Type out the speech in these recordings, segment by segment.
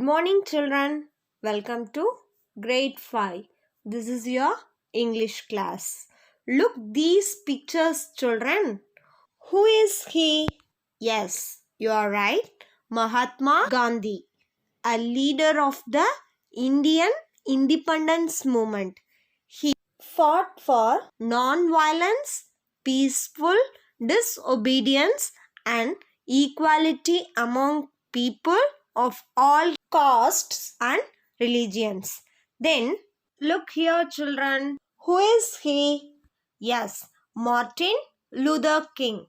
morning, children. Welcome to grade 5. This is your English class. Look these pictures, children. Who is he? Yes, you are right. Mahatma Gandhi, a leader of the Indian independence movement. He fought for non-violence, peaceful disobedience, and equality among people of all castes and religions. Then, look here, children. Who is he? Yes, Martin Luther King,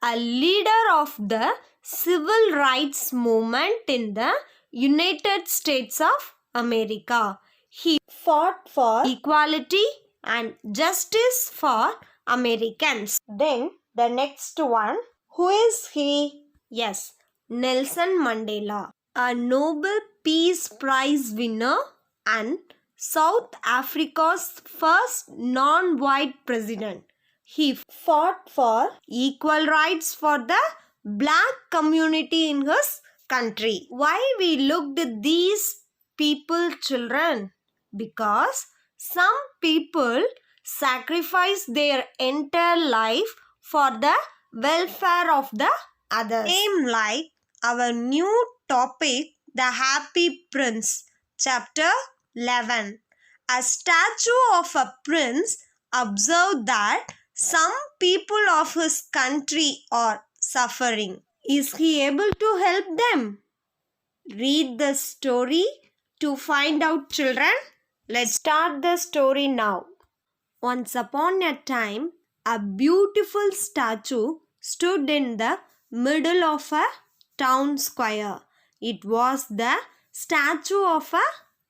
a leader of the civil rights movement in the United States of America. He fought for equality and justice for Americans. Then the next one, who is he? Yes, Nelson Mandela, a Nobel Peace Prize winner and South Africa's first non-white president. He fought for equal rights for the black community in his country. Why we looked at these people, children? Because some people sacrifice their entire life for the welfare of the others. Same like our new topic, The Happy Prince, chapter 11. A statue of a prince observed that some people of his country are suffering. Is he able to help them? Read the story to find out, children. Let's start the story now. Once upon a time, a beautiful statue stood in the middle of a town square. It was the statue of a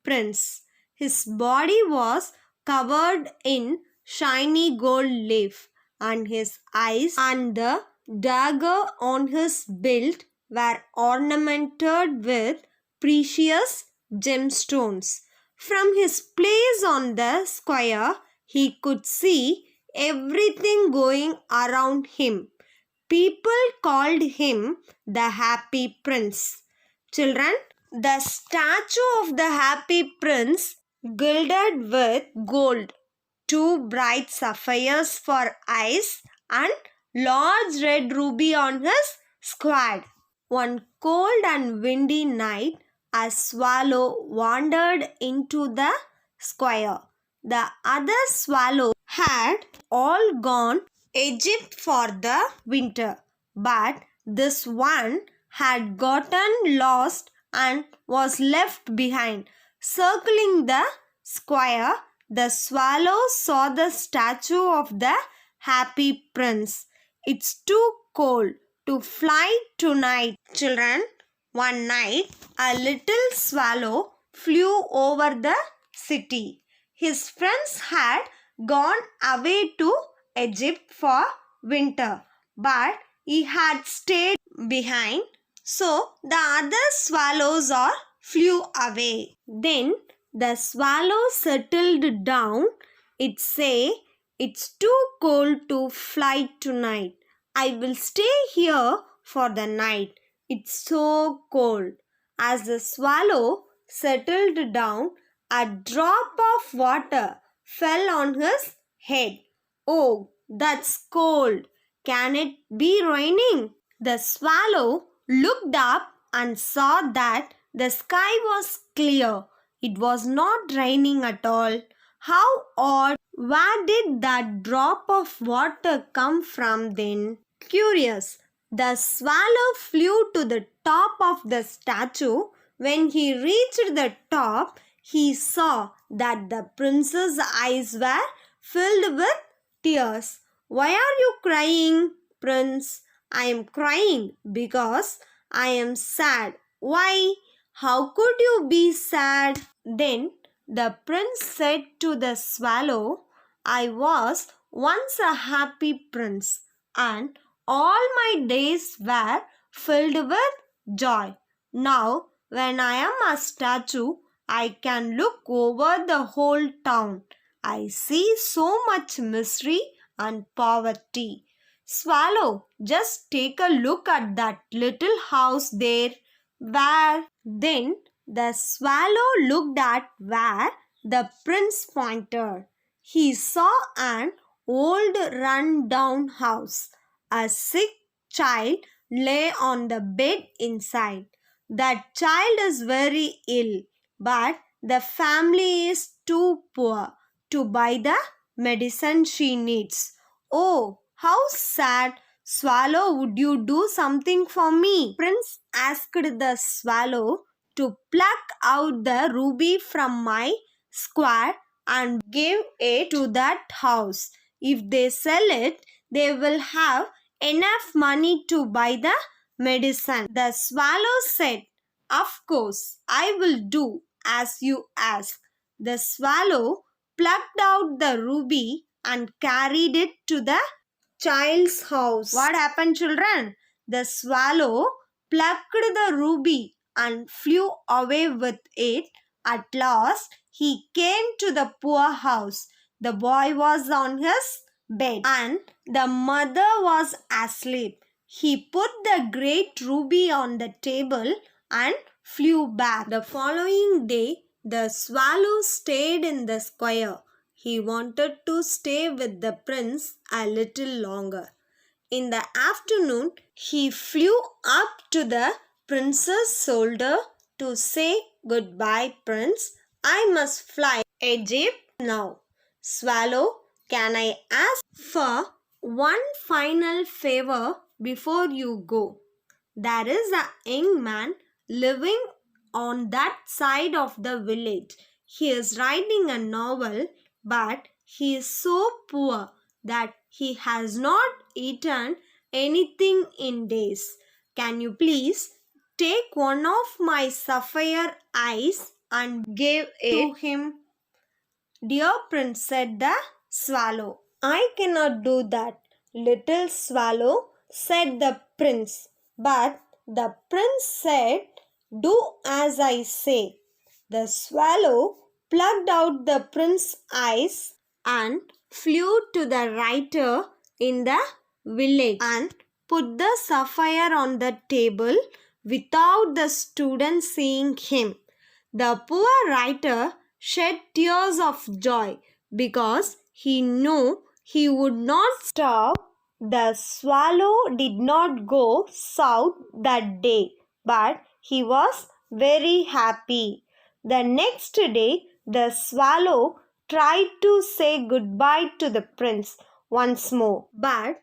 prince. His body was covered in shiny gold leaf, and his eyes and the dagger on his belt were ornamented with precious gemstones. From his place on the square, he could see everything going around him. People called him the Happy Prince. Children, the statue of the Happy Prince gilded with gold, two bright sapphires for eyes, and large red ruby on his squad. One cold and windy night, a swallow wandered into the square. The other swallows had all gone Egypt for the winter, but this one had gotten lost and was left behind. Circling the square, the swallow saw the statue of the Happy Prince. It's too cold to fly tonight, children. One night, a little swallow flew over the city. His friends had gone away to Egypt for winter, but he had stayed behind, so the other swallows all flew away. Then the swallow settled down. It said, "It's too cold to fly tonight. I will stay here for the night. It's so cold." As the swallow settled down, a drop of water fell on his head. "Oh, that's cold. Can it be raining?" The swallow looked up and saw that the sky was clear. It was not raining at all. How odd! Where did that drop of water come from then? Curious, the swallow flew to the top of the statue. When he reached the top, he saw that the prince's eyes were filled with tears. "Why are you crying, prince?" "I am crying because I am sad." "Why? How could you be sad?" Then the prince said to the swallow, "I was once a happy prince, and all my days were filled with joy. Now, when I am a statue, I can look over the whole town. I see so much misery and poverty. Swallow, just take a look at that little house there." "Where?" Then The swallow looked at where the prince pointed. He saw an old run-down house. A sick child lay on the bed inside. That child is very ill, but the family is too poor to buy the medicine she needs. Oh, how sad! Swallow, would you do something for me? Prince asked the swallow to pluck out the ruby from my square and give it to that house. If they sell it, they will have enough money to buy the medicine. The swallow said, "Of course, I will do as you ask." The swallow plucked out the ruby and carried it to the child's house. What happened, children? The swallow plucked the ruby and flew away with it. At last, he came to the poor house. The boy was on his bed and the mother was asleep. He put the great ruby on the table and flew back. The following day, the swallow stayed in the square. He wanted to stay with the prince a little longer. In the afternoon, he flew up to the prince's shoulder to say, "Goodbye, prince. I must fly Egypt now." Swallow, can I ask for one final favor before you go? There is a young man living on that side of the village. He is writing a novel, but he is so poor that he has not eaten anything in days. Can you please take one of my sapphire eyes and give it to him? "Dear prince," said the swallow, "I cannot do that." "Little swallow," said the prince. But the prince said, "Do as I say." The swallow plucked out the prince's eyes and flew to the writer in the village and put the sapphire on the table without the student seeing him. The poor writer shed tears of joy because he knew he would not starve. The swallow did not go south that day, but he was very happy. The next day, the swallow tried to say goodbye to the prince once more. But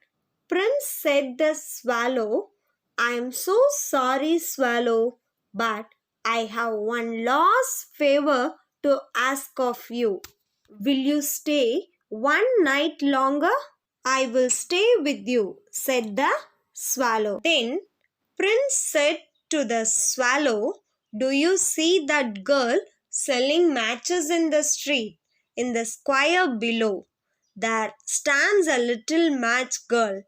Prince, said the swallow, "I am so sorry, swallow, but I have one last favor to ask of you. Will you stay one night longer?" "I will stay with you," said the swallow. Then Prince said to the swallow, "Do you see that girl selling matches in the street? In the square below, there stands a little match girl.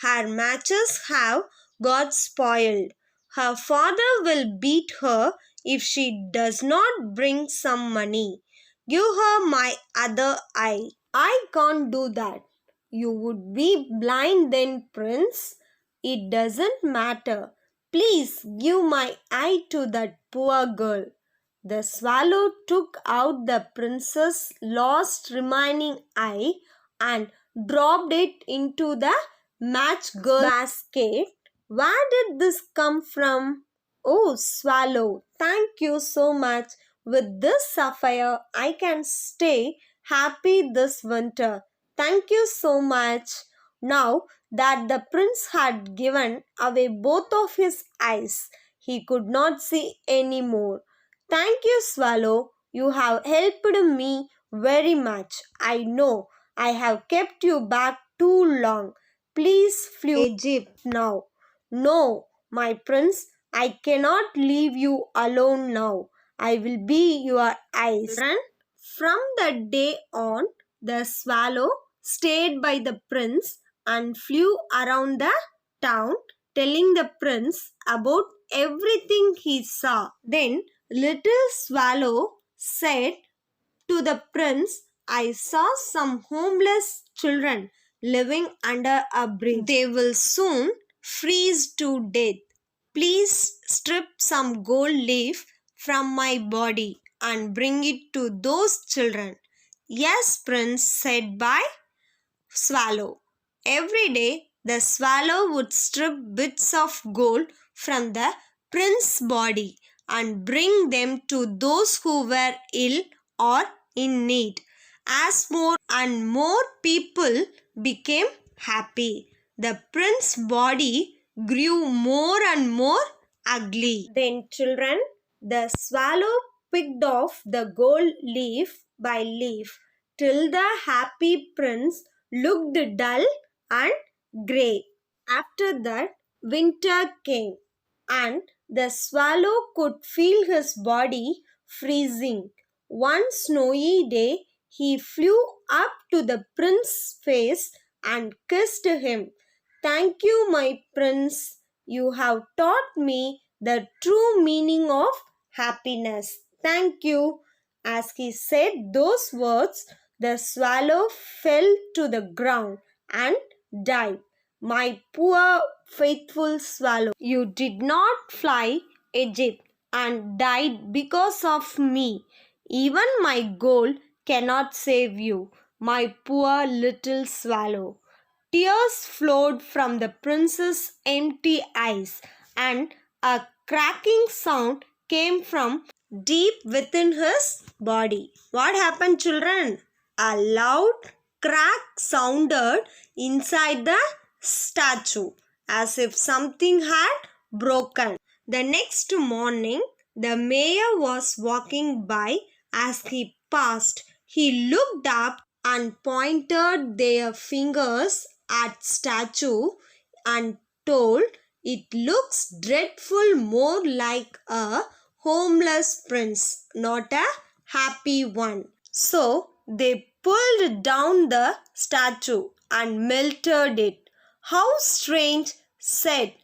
Her matches have got spoiled. Her father will beat her if she does not bring some money. Give her my other eye." "I can't do that." "You would be blind then, Prince." "It doesn't matter. Please give my eye to that poor girl." The swallow took out the prince's lost remaining eye and dropped it into the match girl basket. "Where did this come from?" "Oh, swallow, thank you so much. With this sapphire, I can stay happy this winter. Thank you so much." Now that the prince had given away both of his eyes, he could not see any more. "Thank you, swallow. You have helped me very much. I know I have kept you back too long. Please flee Egypt now." "No, my prince, I cannot leave you alone now. I will be your eyes." And from that day on, the swallow stayed by the prince and flew around the town, telling the prince about everything he saw. Then little swallow said to the prince, "I saw some homeless children living under a bridge. They will soon freeze to death. Please strip some gold leaf from my body and bring it to those children. Yes, Prince, said by Swallow. Every day the swallow would strip bits of gold from the prince's body and bring them to those who were ill or in need. As more and more people became happy, the prince's body grew more and more ugly. Then, children, the swallow picked off the gold leaf by leaf till the happy prince looked dull and grey. After that, winter came, and the swallow could feel his body freezing. One snowy day, he flew up to the prince's face and kissed him. Thank you, my prince. You have taught me the true meaning of happiness. Thank you. As he said those words, the swallow fell to the ground and died. My poor faithful swallow, you did not fly Egypt and died because of me. Even my gold cannot save you, my poor little swallow. Tears flowed from the prince's empty eyes, and a cracking sound came from deep within his body. What happened, children? A loud crack sounded inside the statue, as if something had broken. The next morning, the mayor was walking by. As he passed, he looked up and pointed their fingers at statue and told, it looks dreadful, more like a homeless prince, not a happy one. So they pulled down the statue and melted it. How strange, said,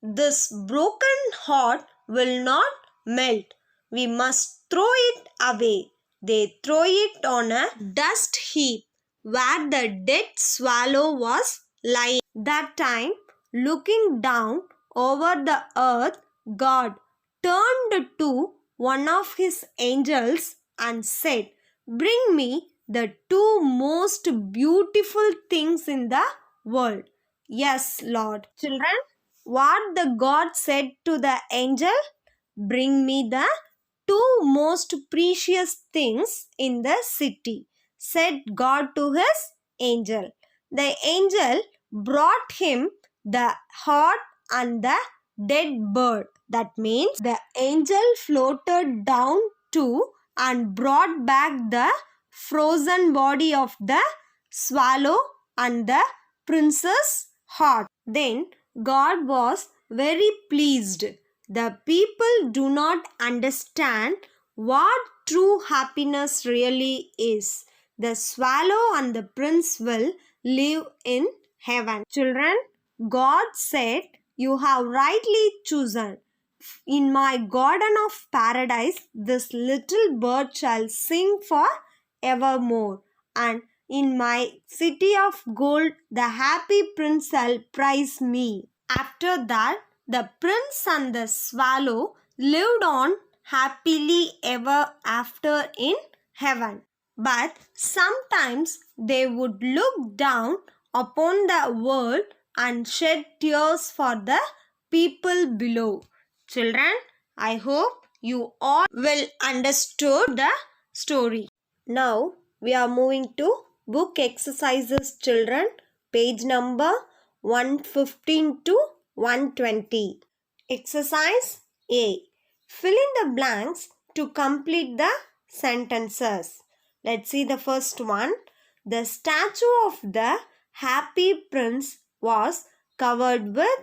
this broken heart will not melt. We must throw it away. They throw it on a dust heap where the dead swallow was lying. That time, looking down over the earth, God turned to one of his angels and said, bring me the two most beautiful things in the world. Yes, Lord. Children, what the God said to the angel? Bring me the two most precious things in the city, said God to his angel. The angel brought him the heart and the dead bird. That means the angel floated down to and brought back the frozen body of the swallow and the prince's heart. Then God was very pleased. The people do not understand what true happiness really is. The swallow and the prince will live in heaven. Children, God said, you have rightly chosen. In my garden of paradise, this little bird shall sing for evermore. And in my city of gold, the happy prince shall praise me. After that, the prince and the swallow lived on happily ever after in heaven. But sometimes they would look down upon the world and shed tears for the people below. Children, I hope you all will understood the story. Now we are moving to book exercises, children, page number 115 to 120. Exercise A. Fill in the blanks to complete the sentences. Let's see the first one. The statue of the happy prince was covered with,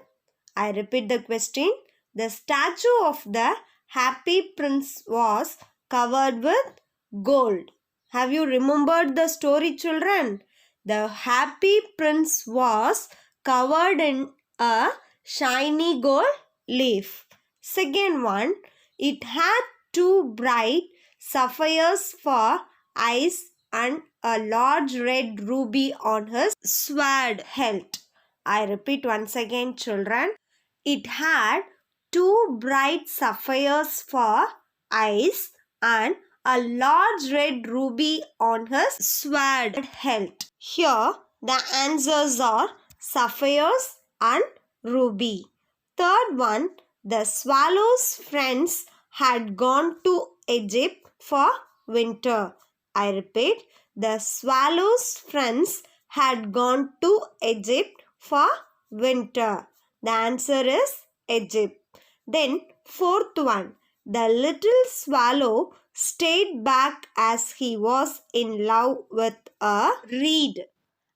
I repeat the question. The statue of the happy prince was covered with gold. Have you remembered the story, children? The happy prince was covered in a shiny gold leaf. Second one, it had two bright sapphires for eyes and a large red ruby on his sword hilt. I repeat once again, children. It had two bright sapphires for eyes and a large red ruby on his sword hilt. Here the answers are sapphires and ruby. Third one, the swallow's friends had gone to Egypt for winter. I repeat, the swallow's friends had gone to Egypt for winter. The answer is Egypt. Then fourth one, the little swallow stayed back as he was in love with a reed.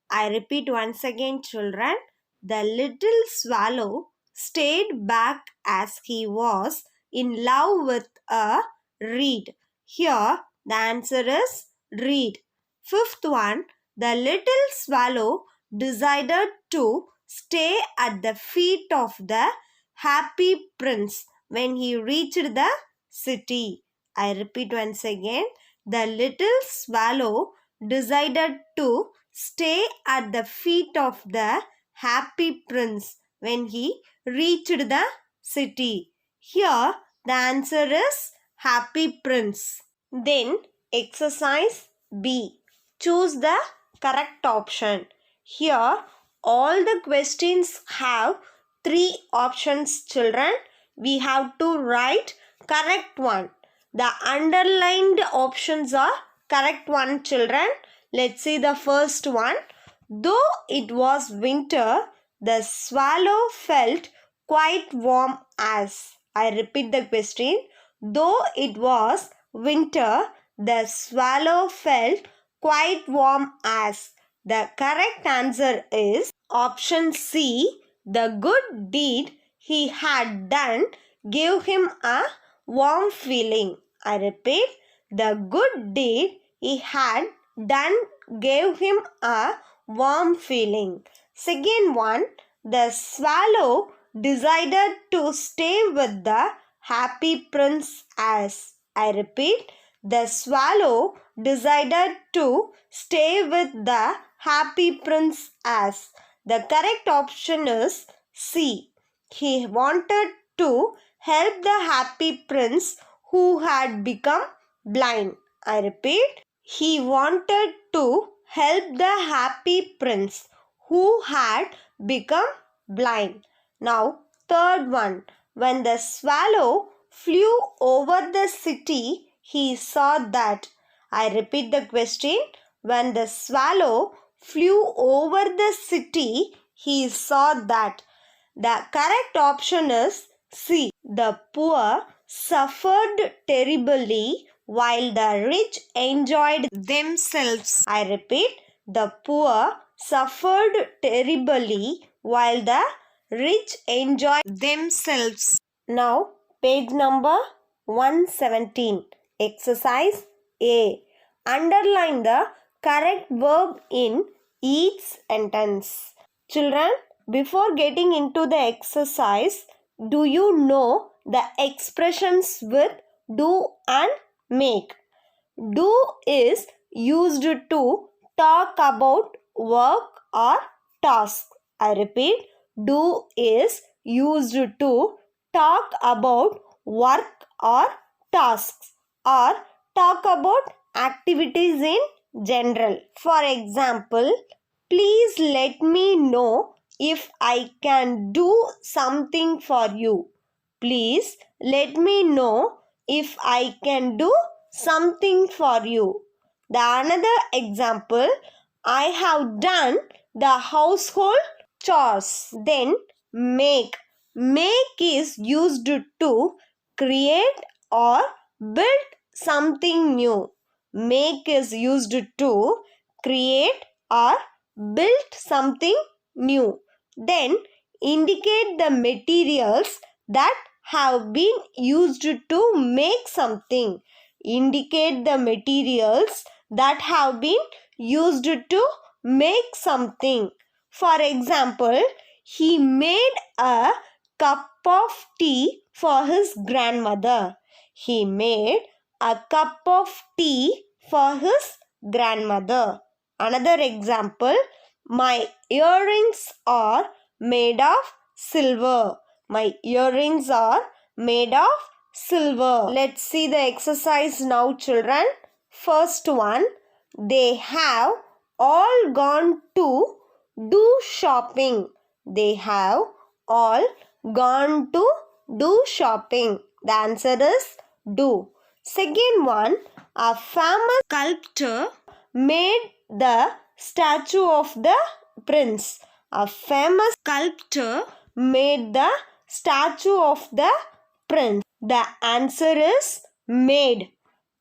I repeat once again, children. The little swallow stayed back as he was in love with a reed. Here the answer is reed. Fifth one, the little swallow decided to stay at the feet of the happy prince when he reached the city. I repeat once again, the little swallow decided to stay at the feet of the happy prince when he reached the city. Here the answer is happy prince. Then exercise B. Choose the correct option. Here all the questions have three options, children. We have to write correct one. The underlined options are correct one, children. Let's see the first one. Though it was winter, the swallow felt quite warm as. I repeat the question. Though it was winter, the swallow felt quite warm as. The correct answer is option C. The good deed he had done gave him a warm feeling. I repeat, the good deed he had done gave him a warm feeling. Second one, the swallow decided to stay with the happy prince as. I repeat, the swallow decided to stay with the happy prince as. The correct option is C. He wanted to help the happy prince who had become blind. I repeat, he wanted to help the happy prince who had become blind. Now, third one. When the swallow flew over the city, he saw that. I repeat the question. When the swallow flew over the city, he saw that. The correct option is C. The poor suffered terribly while the rich enjoyed themselves. I repeat, the poor suffered terribly while the rich enjoyed themselves. Now, page number 117. Exercise A. Underline the correct verb in each sentence. Children, before getting into the exercise, do you know the expressions with do and make? Do is used to talk about work or task. I repeat, do is used to talk about work or tasks or talk about activities in general. For example, please let me know if I can do something for you. Please let me know if I can do something for you. The another example, I have done the household chores. Then make. Make is used to create or build something new. Make is used to create or build something new. Then indicate the materials that have been used to make something. Indicate the materials that have been used to make something. For example, he made a cup of tea for his grandmother. He made a cup of tea for his grandmother. Another example, my earrings are made of silver. My earrings are made of silver. Let's see the exercise now, children. First one, they have all gone to do shopping. They have all gone to do shopping. The answer is do. Second one, a famous sculptor made the statue of the prince. A famous sculptor made the statue of the prince. The answer is made.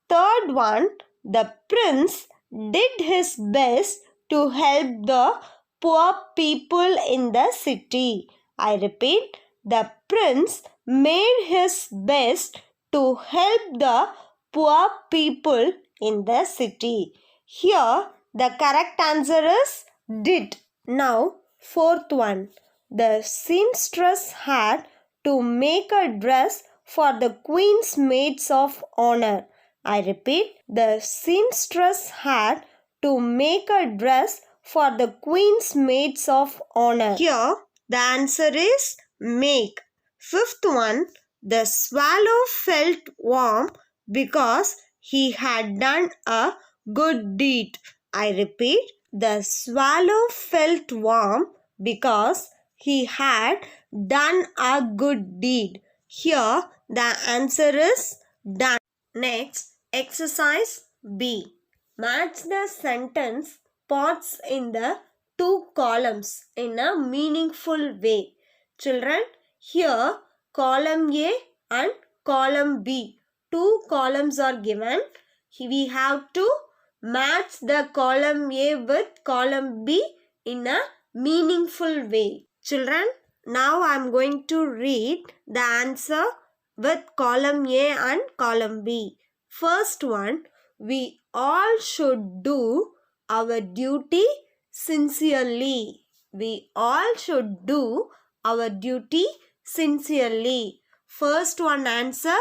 Third one, the prince did his best to help the poor people in the city. I repeat, the prince made his best to help the poor people in the city. Here, the correct answer is did. Now, fourth one, the seamstress had to make a dress for the queen's maids of honor. I repeat, the seamstress had to make a dress for the queen's maids of honor. Here, the answer is make. Fifth one, the swallow felt warm because he had done a good deed. I repeat, the swallow felt warm because he had done a good deed. Here, the answer is done. Next, exercise B. Match the sentence parts in the two columns in a meaningful way. Children, here column A and column B. Two columns are given. We have to match the column A with column B in a meaningful way. Children, now I am going to read the answer with column A and column B. First one, we all should do our duty sincerely. We all should do our duty sincerely. First one answer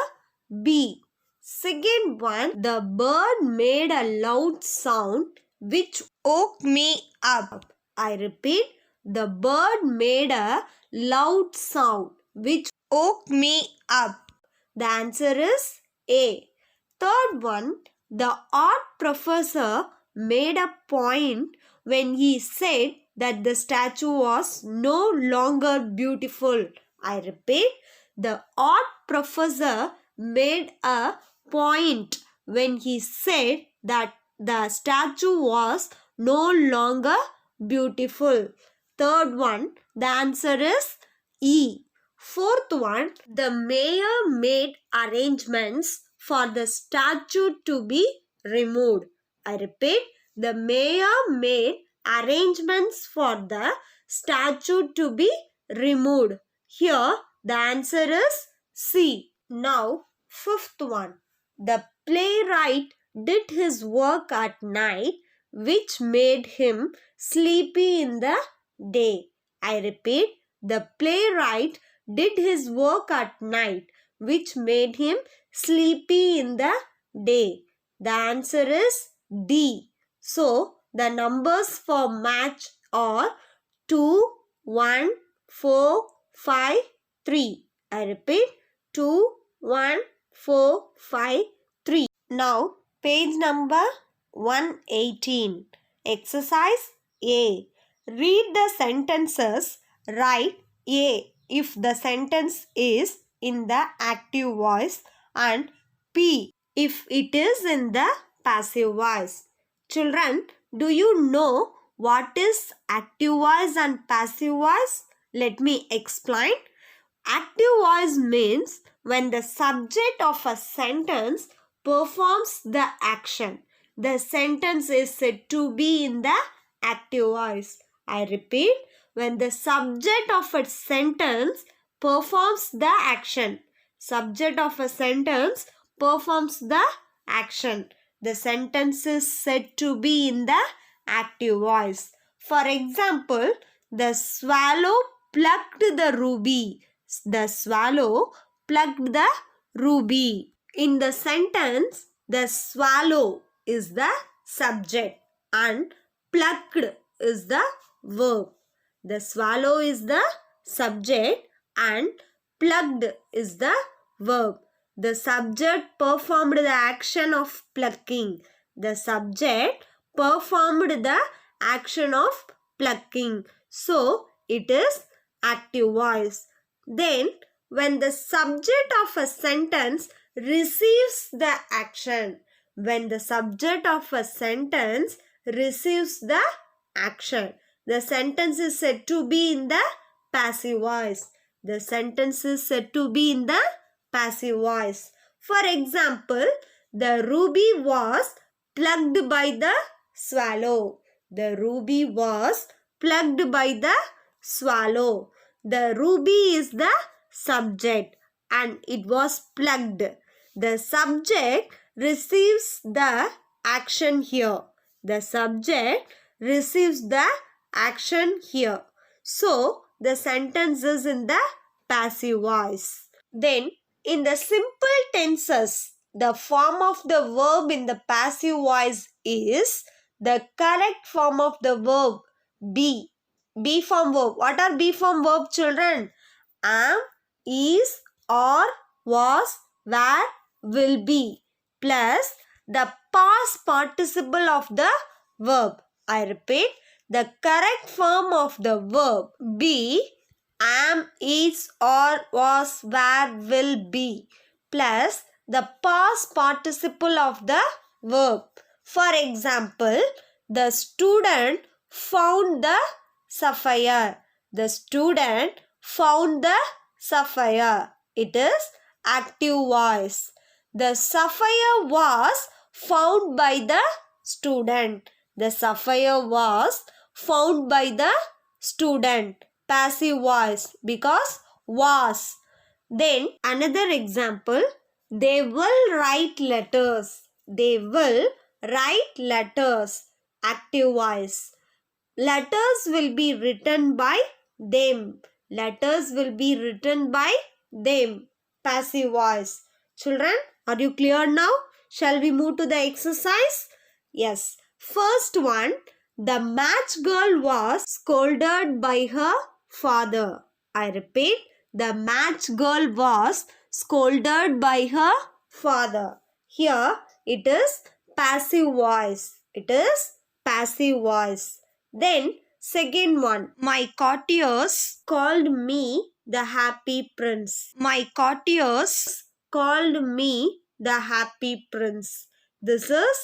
B. Second one, the bird made a loud sound which woke me up. I repeat, the bird made a loud sound which woke me up. The answer is A. Third one, the art professor made a point when he said that the statue was no longer beautiful. I repeat, the art professor made a point when he said that the statue was no longer beautiful. Third one, the answer is E. Fourth one, the mayor made arrangements for the statue to be removed. I repeat, the mayor made arrangements for the statue to be removed. Here, the answer is C. Now, fifth one, the playwright did his work at night, which made him sleepy in the day. I repeat, the playwright did his work at night, which made him sleepy in the day. The answer is D. So, the numbers for match are 2, 1, 4, 5, 3. I repeat, 2, 1, 4, 5, 3. Now, page number 118. Exercise A. Read the sentences. Write A if the sentence is in the active voice and P if it is in the passive voice. Children, do you know what is active voice and passive voice? Let me explain. Active voice means when the subject of a sentence performs the action. The sentence is said to be in the active voice. I repeat, when the subject of a sentence performs the action. Subject of a sentence performs the action. The sentence is said to be in the active voice. For example, the swallow plucked the ruby. The swallow plucked the ruby. In the sentence, the swallow is the subject and plucked is the verb. The swallow is the subject and plucked is the verb. The subject performed the action of plucking. The subject performed the action of plucking. So, it is active voice. Then, when the subject of a sentence receives the action, when the subject of a sentence receives the action, the sentence is said to be in the passive voice. The sentence is said to be in the passive voice. For example, the ruby was plucked by the swallow. The ruby was plucked by the swallow. The ruby is the subject and it was plucked. The subject receives the action here. The subject receives the action here. So, the sentence is in the passive voice. Then, in the simple tenses, the form of the verb in the passive voice is the correct form of the verb be. Be form verb. What are be form verb, children? Am, is, or, was, were, will be, plus the past participle of the verb. I repeat, the correct form of the verb be, am, is, or, was, were, will be, plus the past participle of the verb. For example, the student found the sapphire. The student found the sapphire. It is active voice. The sapphire was found by the student. The sapphire was found by the student. Passive voice because was. Then another example, they will write letters. They will write letters. Active voice. Letters will be written by them. Letters will be written by them. Passive voice. Children, are you clear now? Shall we move to the exercise? Yes. First one, the match girl was scolded by her father. I repeat, the match girl was scolded by her father. Here it is passive voice. It is passive voice. Then second one, my courtiers called me the happy prince. My courtiers called me the happy prince. This is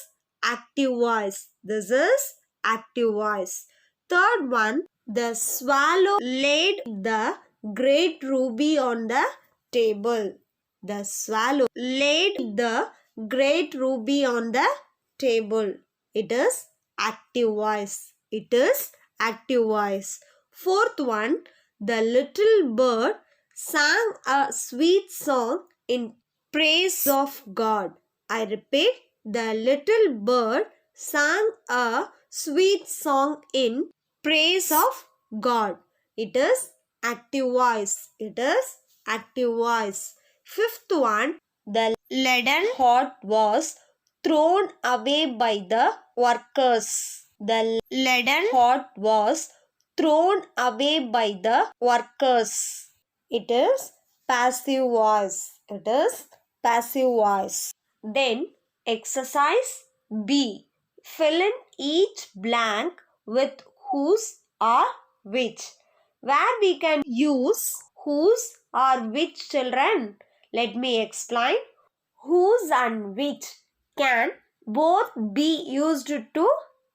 active voice. This is active voice. Third one, the swallow laid the great ruby on the table. The swallow laid the great ruby on the table. It is active voice. It is active voice. Fourth one, the little bird sang a sweet song in praise of God. I repeat, the little bird sang a sweet song in praise of God. It is active voice. It is active voice. Fifth one, the leaden pot was thrown away by the workers. The leaden pot was thrown away by the workers. It is passive voice. It is passive voice. Then exercise B. Fill in each blank with whose or which. Where we can use whose or which, children? Let me explain. Whose and which can both be used to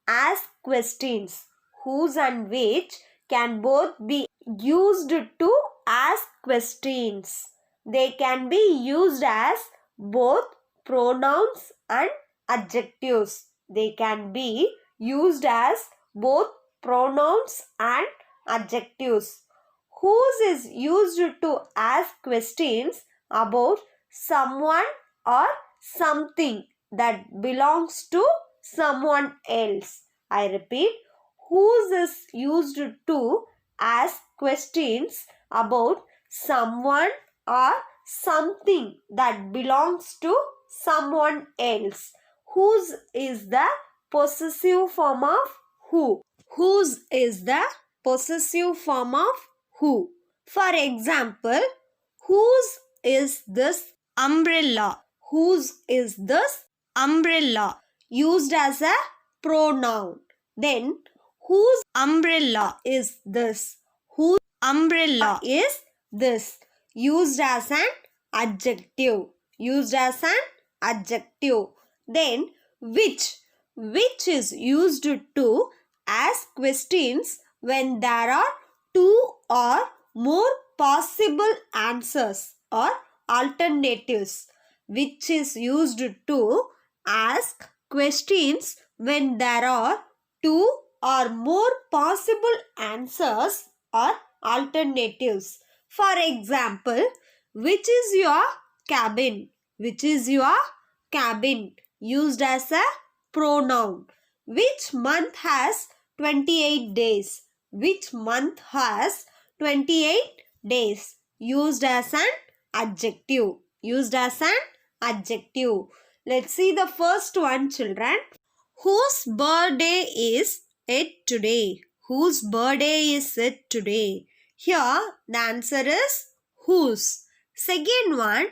ask questions. Whose and which can both be used to ask questions. They can be used as both pronouns and adjectives. They can be used as both pronouns and adjectives. Whose is used to ask questions about someone or something that belongs to someone else. I repeat, whose is used to ask questions about someone or something that belongs to someone else. Whose is the possessive form of who. Whose is the possessive form of who. For example, whose is this Umbrella. Whose is this? Umbrella. Used as a pronoun. Then, whose umbrella is this? Whose umbrella is this? Used as an adjective. Used as an adjective. Then, which? Which is used to ask questions when there are two or more possible answers or alternatives, which is used to ask questions when there are two or more possible answers or alternatives. For example, which is your cabin? Which is your cabin? Used as a pronoun. Which month has 28 days? Which month has 28 days? Used as an adjective. Used as an adjective. Let's see the first one, children. Whose birthday is it today? Whose birthday is it today? Here the answer is whose. Second one,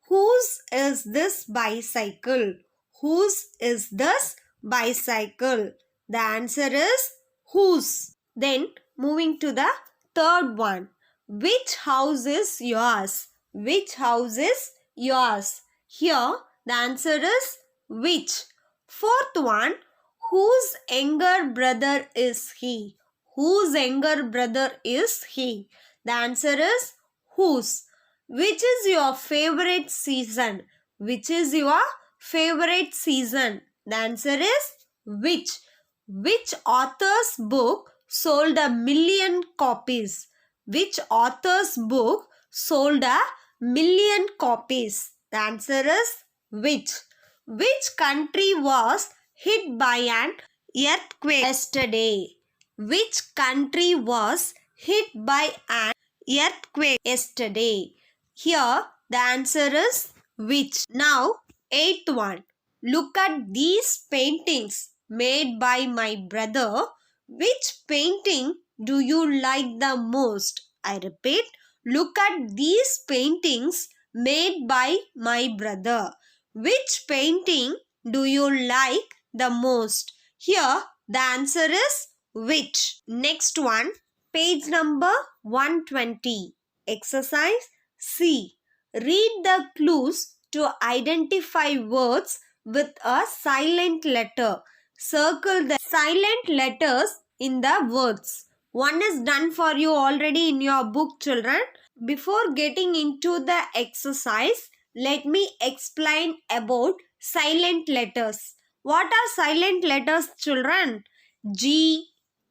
whose is this bicycle? Whose is this bicycle? The answer is whose. Then moving to the third one. Which house is yours? Which house is yours? Here the answer is which. Fourth one. Whose younger brother is he? Whose younger brother is he? The answer is whose. Which is your favorite season? Which is your favorite season? The answer is which. Which author's book sold 1,000,000 copies? Which author's book sold 1,000,000 copies? The answer is which. Which country was hit by an earthquake yesterday? Which country was hit by an earthquake yesterday? Here the answer is which. Now, eighth one. Look at these paintings made by my brother. Which painting do you like the most? I repeat, look at these paintings made by my brother. Which painting do you like the most? Here the answer is which. Next one, page number 120. Exercise C. Read the clues to identify words with a silent letter. Circle the silent letters in the words. One is done for you already in your book, children. Before getting into the exercise, let me explain about silent letters. What are silent letters, children? G,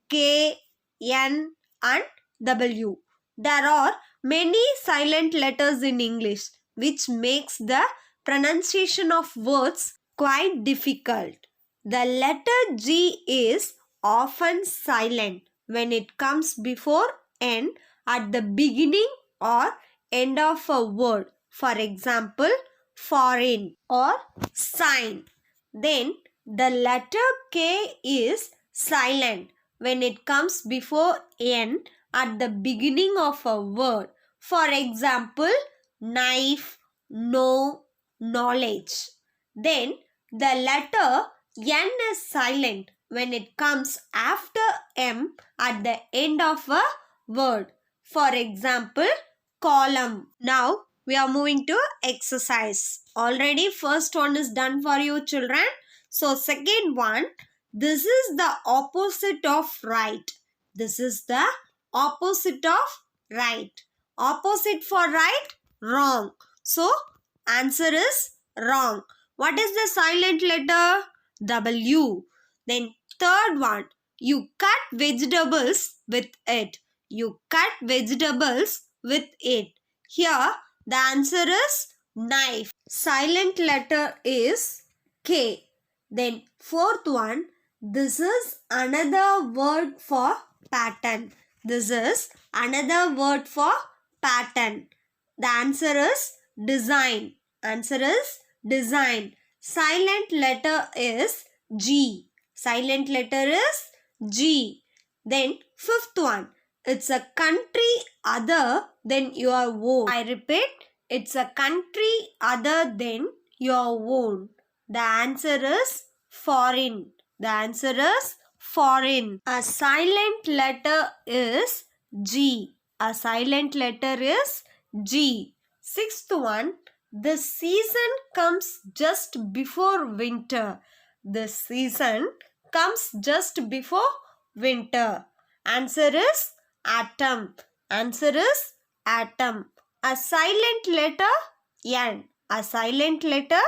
K, N and W. There are many silent letters in English, which makes the pronunciation of words quite difficult. The letter G is often silent when it comes before N at the beginning or end of a word. For example, foreign or sign. Then the letter K is silent when it comes before N at the beginning of a word. For example, knife, know, knowledge. Then the letter N is silent when it comes after M at the end of a word. For example, column. Now we are moving to exercise. Already first one is done for you, children. So second one, this is the opposite of right. This is the opposite of right. Opposite for right, wrong. So answer is wrong. What is the silent letter? W. Then third one, you cut vegetables with it. You cut vegetables with it. Here the answer is knife. Silent letter is K. Then fourth one, this is another word for pattern. This is another word for pattern. The answer is design. Answer is design. Silent letter is G. Silent letter is G. Then fifth one, it's a country other than your own. I repeat, It's a country other than your own. The answer is foreign. The answer is foreign. A silent letter is G. A silent letter is G. Sixth one, the season comes just before winter. The season comes just before winter. Answer is autumn. Answer is autumn. A silent letter N. A silent letter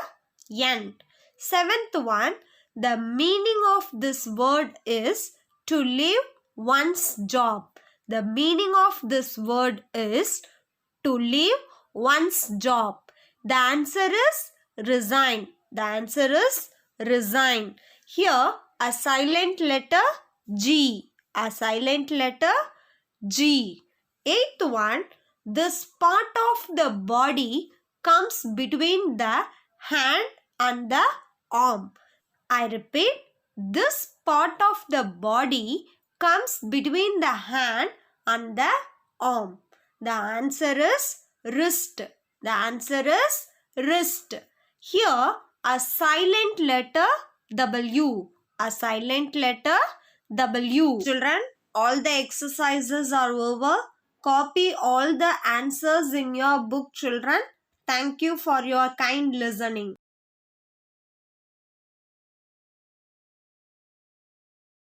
N. Seventh one, the meaning of this word is to leave one's job. The meaning of this word is to leave one's job. The answer is resign. The answer is resign. Here a silent letter G. A silent letter G. Eighth one, this part of the body comes between the hand and the arm. I repeat, this part of the body comes between the hand and the arm. The answer is wrist. The answer is wrist. Here, a silent letter W. A silent letter W. Children, all the exercises are over. Copy all the answers in your book, children. Thank you for your kind listening.